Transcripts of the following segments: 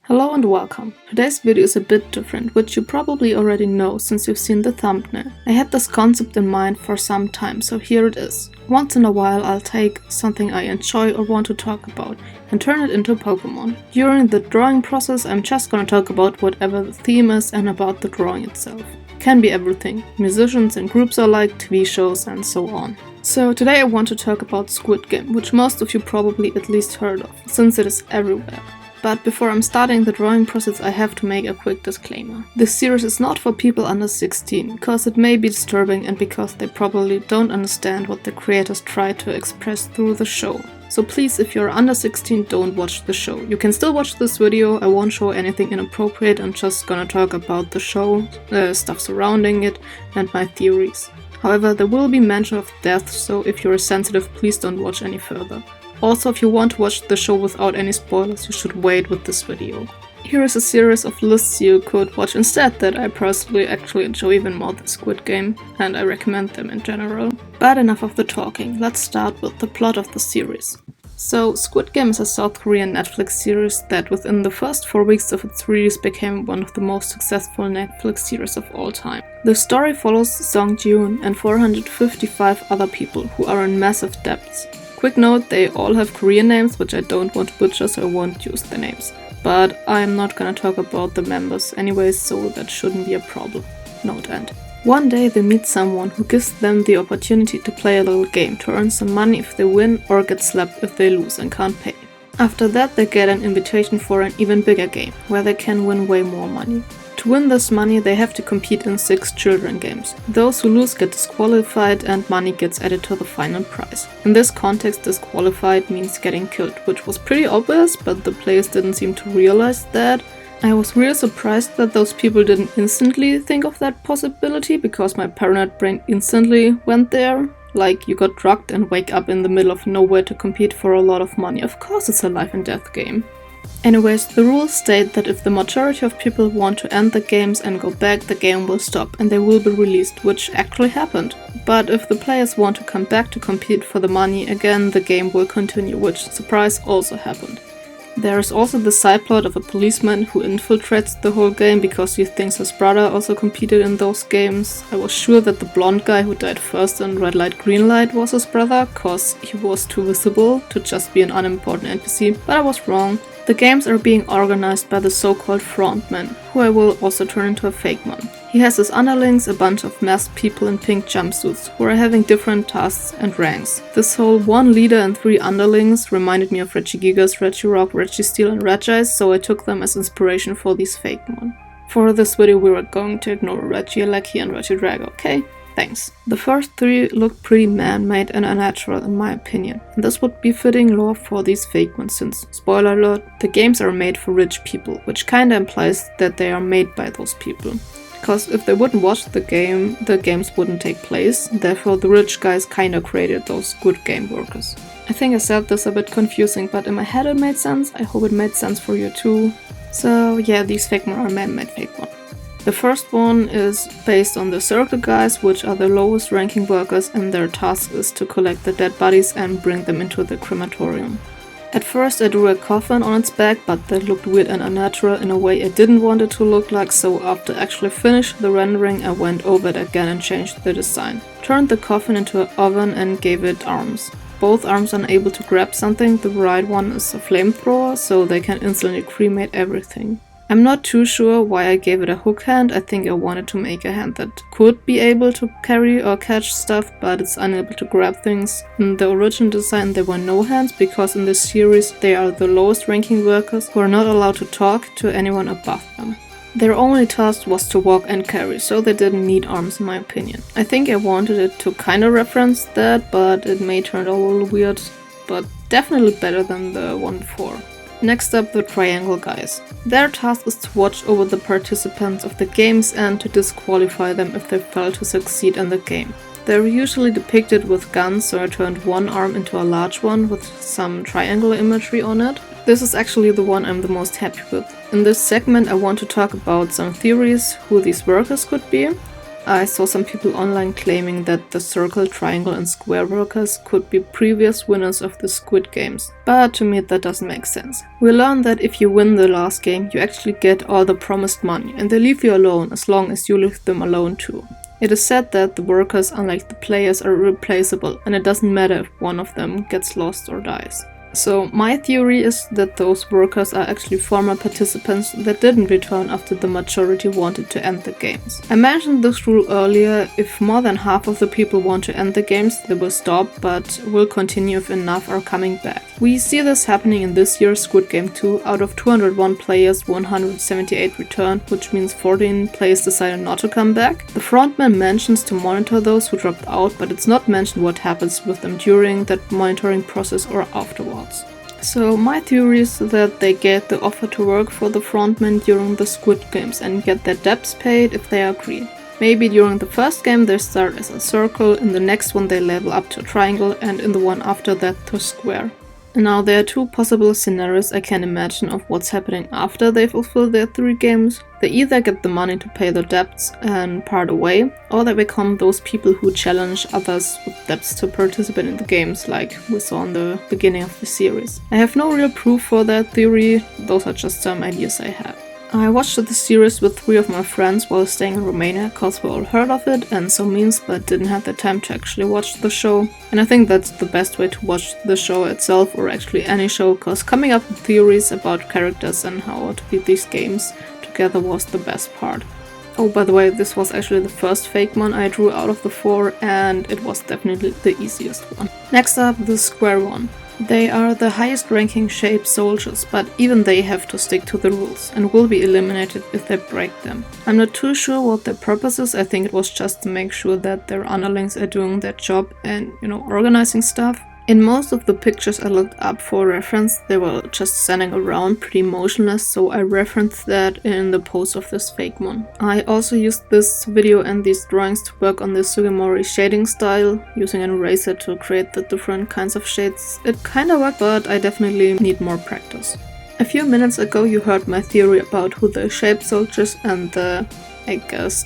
Hello and welcome. Today's video is a bit different, which you probably already know since you've seen the thumbnail. I had this concept in mind for some time, so here it is. Once in a while I'll take something I enjoy or want to talk about and turn it into Pokémon. During the drawing process I'm just gonna talk about whatever the theme is and about the drawing itself. Can be everything, musicians and groups alike, TV shows and so on. So today I want to talk about Squid Game, which most of you probably at least heard of, since it is everywhere. But before I'm starting the drawing process I have to make a quick disclaimer. This series is not for people under 16, because it may be disturbing and because they probably don't understand what the creators try to express through the show. So please, if you're under 16, don't watch the show. You can still watch this video, I won't show anything inappropriate, I'm just gonna talk about the show, stuff surrounding it, and my theories. However, there will be mention of death, so if you're sensitive, please don't watch any further. Also, if you want to watch the show without any spoilers, you should wait with this video. Here is a series of lists you could watch instead that I personally actually enjoy even more than Squid Game, and I recommend them in general. But enough of the talking, let's start with the plot of the series. So, Squid Game is a South Korean Netflix series that within the first 4 weeks of its release became one of the most successful Netflix series of all time. The story follows Dong-Hyuk and 455 other people who are in massive debts. Quick note, they all have Korean names, which I don't want to butcher, so I won't use their names. But I'm not gonna talk about the members anyways, so that shouldn't be a problem. Note end. One day they meet someone who gives them the opportunity to play a little game to earn some money if they win or get slapped if they lose and can't pay. After that they get an invitation for an even bigger game, where they can win way more money. To win this money they have to compete in 6 children games. Those who lose get disqualified and money gets added to the final prize. In this context, disqualified means getting killed, which was pretty obvious, but the players didn't seem to realize that. I was really surprised that those people didn't instantly think of that possibility, because my paranoid brain instantly went there. Like, you got drugged and wake up in the middle of nowhere to compete for a lot of money. Of course it's a life and death game. Anyways, the rules state that if the majority of people want to end the games and go back, the game will stop and they will be released, which actually happened. But if the players want to come back to compete for the money again, the game will continue, which, surprise, also happened. There is also the side plot of a policeman who infiltrates the whole game because he thinks his brother also competed in those games. I was sure that the blonde guy who died first in Red Light Green Light was his brother, cause he was too visible to just be an unimportant NPC, but I was wrong. The games are being organized by the so-called frontman, who I will also turn into a Fakemon. He has his underlings, a bunch of masked people in pink jumpsuits, who are having different tasks and ranks. This whole 1 leader and 3 underlings reminded me of Regigigas, Regirock, Registeel and Regice, so I took them as inspiration for these Fakemon. For this video we were going to ignore Regieleki and Regidrago, okay? Thanks. The first 3 look pretty man-made and unnatural in my opinion, and this would be fitting lore for these Fakemon since, spoiler alert, the games are made for rich people, which kinda implies that they are made by those people. Because if they wouldn't watch the games wouldn't take place, therefore the rich guys kinda created those good game workers. I think I said this a bit confusing, but in my head it made sense, I hope it made sense for you too. So yeah, these Fakemon are man-made Fakemon. The first one is based on the Circle guys, which are the lowest ranking workers, and their task is to collect the dead bodies and bring them into the crematorium. At first I drew a coffin on its back, but that looked weird and unnatural in a way I didn't want it to look like, so after actually finished the rendering I went over it again and changed the design. Turned the coffin into an oven and gave it arms. Both arms are able to grab something, the right one is a flamethrower, so they can instantly cremate everything. I'm not too sure why I gave it a hook hand. I think I wanted to make a hand that could be able to carry or catch stuff, but it's unable to grab things. In the original design there were no hands, because in this series they are the lowest ranking workers who are not allowed to talk to anyone above them. Their only task was to walk and carry, so they didn't need arms in my opinion. I think I wanted it to kinda reference that, but it may turn out a little weird, but definitely better than the one before. Next up, the Triangle guys. Their task is to watch over the participants of the games and to disqualify them if they fail to succeed in the game. They're usually depicted with guns, so I turned one arm into a large one with some triangular imagery on it. This is actually the one I'm the most happy with. In this segment I want to talk about some theories who these workers could be. I saw some people online claiming that the circle, triangle and square workers could be previous winners of the Squid Games, but to me that doesn't make sense. We learned that if you win the last game, you actually get all the promised money, and they leave you alone as long as you leave them alone too. It is said that the workers, unlike the players, are replaceable, and it doesn't matter if one of them gets lost or dies. So my theory is that those workers are actually former participants that didn't return after the majority wanted to end the games. I mentioned this rule earlier: if more than half of the people want to end the games, they will stop, but will continue if enough are coming back. We see this happening in this year's Squid Game 2. Out of 201 players, 178 returned, which means 14 players decided not to come back. The frontman mentions to monitor those who dropped out, but it's not mentioned what happens with them during that monitoring process or afterwards. So my theory is that they get the offer to work for the frontman during the Squid Games and get their debts paid if they agree. Maybe during the first game they start as a circle, in the next one they level up to a triangle, and in the one after that to a square. Now there are two possible scenarios I can imagine of what's happening after they fulfill their 3 games. They either get the money to pay their debts and part away, or they become those people who challenge others with debts to participate in the games, like we saw in the beginning of the series. I have no real proof for that theory, those are just some ideas I have. I watched the series with 3 of my friends while staying in Romania, cause we all heard of it and saw memes but didn't have the time to actually watch the show. And I think that's the best way to watch the show itself, or actually any show, cause coming up with theories about characters and how to beat these games together was the best part. Oh, by the way, this was actually the first Fakemon I drew out of the 4, and it was definitely the easiest one. Next up, the square one. They are the highest ranking shaped soldiers, but even they have to stick to the rules and will be eliminated if they break them. I'm not too sure what their purpose is. I think it was just to make sure that their underlings are doing their job and, organizing stuff. In most of the pictures I looked up for reference, they were just standing around pretty motionless, so I referenced that in the post of this Fakemon. I also used this video and these drawings to work on the Sugimori shading style, using an eraser to create the different kinds of shades. It kinda worked, but I definitely need more practice. A few minutes ago you heard my theory about who the shape soldiers and the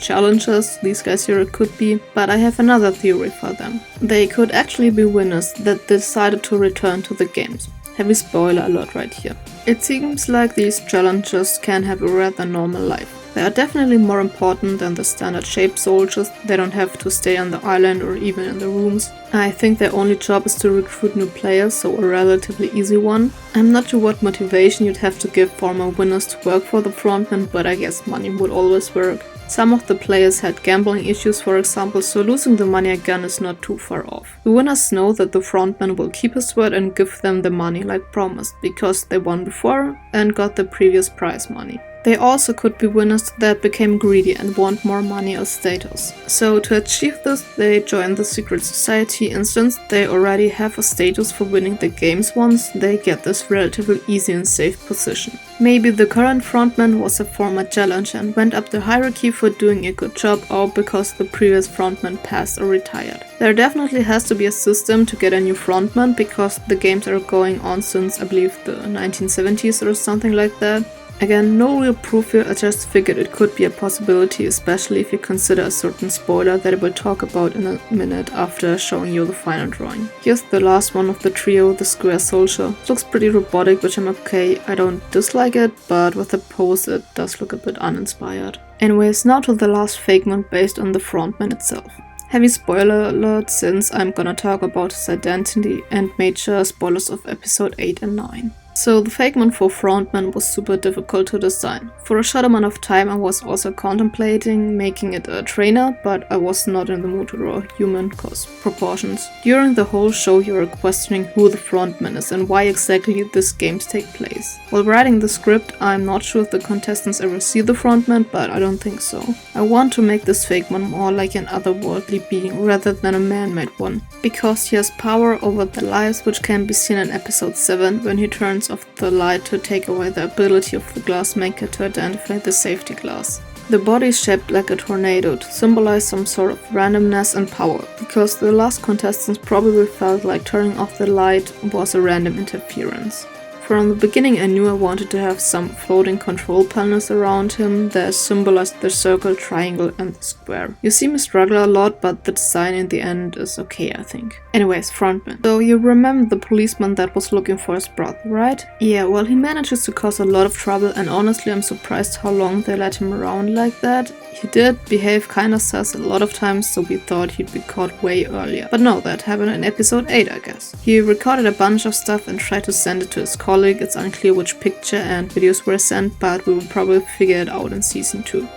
challengers these guys here could be, but I have another theory for them. They could actually be winners that decided to return to the games. Heavy spoiler alert right here. It seems like these challengers can have a rather normal life. They are definitely more important than the standard shape soldiers. They don't have to stay on the island or even in the rooms. I think their only job is to recruit new players, so a relatively easy one. I'm not sure what motivation you'd have to give former winners to work for the frontman, but I guess money would always work. Some of the players had gambling issues, for example, so losing the money again is not too far off. The winners know that the frontman will keep his word and give them the money like promised, because they won before and got the previous prize money. They also could be winners that became greedy and want more money or status. So to achieve this, they join the secret society, and since they already have a status for winning the games once, they get this relatively easy and safe position. Maybe the current frontman was a former challenger and went up the hierarchy for doing a good job, or because the previous frontman passed or retired. There definitely has to be a system to get a new frontman, because the games are going on since I believe the 1970s or something like that. Again, no real proof here, I just figured it could be a possibility, especially if you consider a certain spoiler that I will talk about in a minute after showing you the final drawing. Here's the last one of the trio, the square soldier. It looks pretty robotic, which I'm okay. I don't dislike it, but with the pose it does look a bit uninspired. Anyways, now to the last Fakemon based on the frontman itself. Heavy spoiler alert, since I'm gonna talk about his identity and major spoilers of episode 8 and 9. So the Fakemon for frontman was super difficult to design. For a short amount of time I was also contemplating making it a trainer, but I was not in the mood to draw human cause proportions. During the whole show you are questioning who the frontman is and why exactly these games take place. While writing the script I'm not sure if the contestants ever see the frontman, but I don't think so. I want to make this Fakemon more like an otherworldly being rather than a man-made one, because he has power over their lives, which can be seen in episode 7 when he turns off the light to take away the ability of the glass maker to identify the safety glass. The body is shaped like a tornado to symbolize some sort of randomness and power, because the last contestants probably felt like turning off the light was a random interference. From the beginning I knew I wanted to have some floating control panels around him that symbolized the circle, triangle and the square. You see me struggle a lot, but the design in the end is okay, I think. Anyways, frontman. So you remember the policeman that was looking for his brother, right? Yeah, well, he manages to cause a lot of trouble, and honestly I'm surprised how long they let him around like that. He did behave kinda sus a lot of times, so we thought he'd be caught way earlier. But no, that happened in episode 8, I guess. He recorded a bunch of stuff and tried to send it to his colleague. It's unclear which picture and videos were sent, but we will probably figure it out in season 2.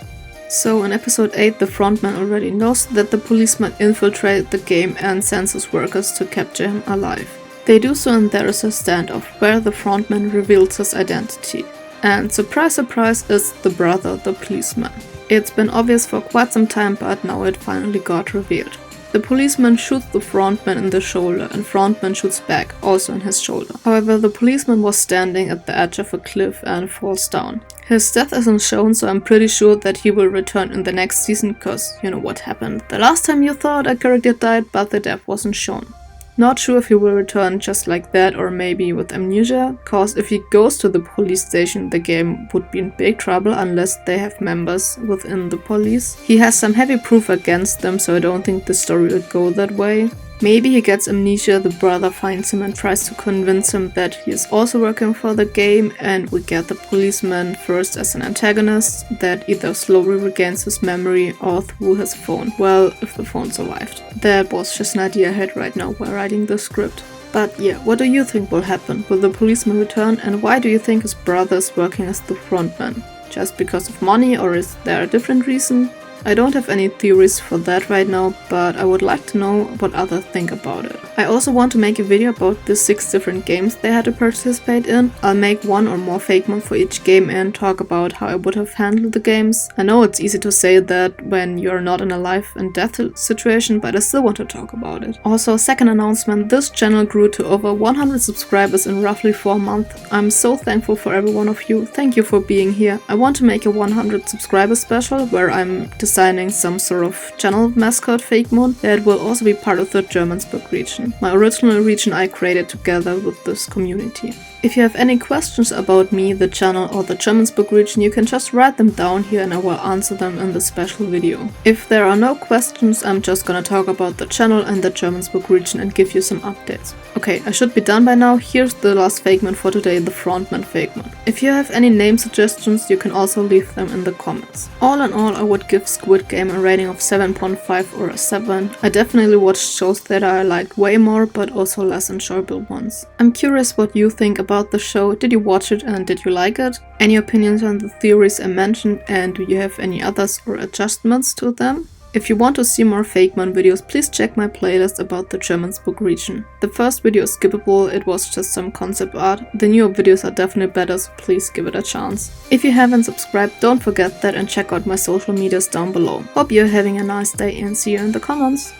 So in episode 8, the frontman already knows that the policeman infiltrated the game and sends his workers to capture him alive. They do so, and there is a standoff where the frontman reveals his identity. And surprise surprise, it's the brother, the policeman. It's been obvious for quite some time, but now it finally got revealed. The policeman shoots the frontman in the shoulder, and frontman shoots back, also in his shoulder. However, the policeman was standing at the edge of a cliff and falls down. His death isn't shown, so I'm pretty sure that he will return in the next season, cause you know what happened the last time you thought a character died but the death wasn't shown. Not sure if he will return just like that or maybe with amnesia, cause if he goes to the police station the game would be in big trouble unless they have members within the police. He has some heavy proof against them, so I don't think the story would go that way. Maybe he gets amnesia, the brother finds him and tries to convince him that he is also working for the game, and we get the policeman first as an antagonist that either slowly regains his memory or through his phone. Well, if the phone survived. That was just an idea I had right now while writing the script. But yeah, what do you think will happen? Will the policeman return, and why do you think his brother is working as the frontman? Just because of money, or is there a different reason? I don't have any theories for that right now, but I would like to know what others think about it. I also want to make a video about the 6 different games they had to participate in. I'll make 1 or more Fakemon for each game and talk about how I would have handled the games. I know it's easy to say that when you're not in a life and death situation, but I still want to talk about it. Also, second announcement, this channel grew to over 100 subscribers in roughly 4 months. I'm so thankful for every one of you. Thank you for being here. I want to make a 100 subscriber special where I'm designing some sort of channel mascot Fakemon that will also be part of the Germansburg region, my original region I created together with this community. If you have any questions about me, the channel or the Germansburg region, you can just write them down here and I will answer them in the special video. If there are no questions, I'm just gonna talk about the channel and the Germansburg region and give you some updates. Okay, I should be done by now. Here's the last Fakemon for today, the frontman Fakemon. If you have any name suggestions, you can also leave them in the comments. All in all, I would give Squid Game a rating of 7.5 or a 7. I definitely watched shows that I liked way more, but also less enjoyable ones. I'm curious what you think about the show. Did you watch it and did you like it? Any opinions on the theories I mentioned, and do you have any others or adjustments to them? If you want to see more Fakemon videos, please check my playlist about the Germansburg region. The first video is skippable, it was just some concept art. The newer videos are definitely better, so please give it a chance. If you haven't subscribed, don't forget that and check out my social medias down below. Hope you're having a nice day and see you in the comments.